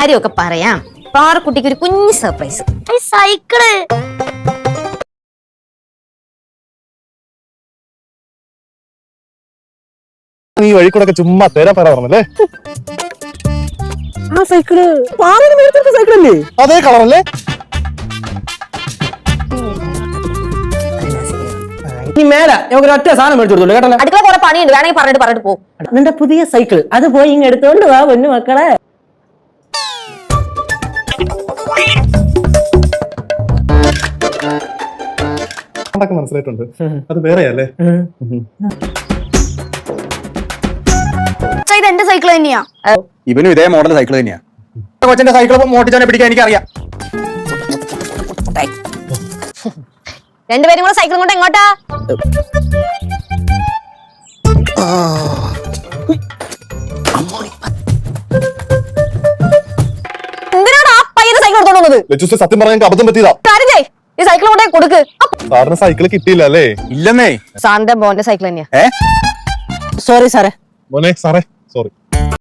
കാര്യമൊക്കെ പറയാം. പാറക്കുട്ടിക്ക് ഒരു കുഞ്ഞു സർപ്രൈസ്. സൈക്കിള് നീ വഴി കൂടെ ചുമ്മാ തരാ പറഞ്ഞല്ലേ? ആ സൈക്കിള് പാറന് മേടിച്ചെടുത്ത സൈക്കിളല്ലേ? അതേ കളറല്ലേ? നീ മേലെ നമുക്ക് ഒറ്റ സാധനം മേടിച്ചു കൊടുത്തോളൂ കേട്ടല്ലോ. അടുക്കള കുറെ പണിയുണ്ട്, വേണമെങ്കിൽ പറഞ്ഞിട്ട് പോ. നിന്റെ പുതിയ സൈക്കിൾ അത് പോയി ഇങ്ങ് എടുത്തോണ്ട് വാ പൊന്നു മക്കളെ. മനസ്സിലായിട്ടുണ്ട്. അത് വേറെയല്ലേ? ഇത് എന്റെ സൈക്കിൾ തന്നെയാ. ഇവനും ഇതേ മോഡൽ സൈക്കിൾ തന്നെയാ. കൊച്ചിന്റെ സൈക്കിൾ മോട്ടിച്ചാനെ പിടിക്കാൻ എനിക്കറിയാം. രണ്ടുപേരും കൂടെ സൈക്കിളും കൊണ്ട് എങ്ങോട്ടാ? എന്തിനാണ് ആ പയ്യന്റെ സൈക്കിൾ എടുത്തോണ്ട് വന്നത്? സത്യം പറഞ്ഞ അബദ്ധം പറ്റിയതാ. ഈ സൈക്കിൾ കൊണ്ടേ കൊടുക്ക്. സാറിന് സൈക്കിൾ കിട്ടിയില്ല അല്ലേ? ഇല്ലെന്നേ. സാറിന്റെ മോന്റെ സൈക്കിൾ തന്നെയാ. സോറി സാറേ. മോനെ സാറേ സോറി.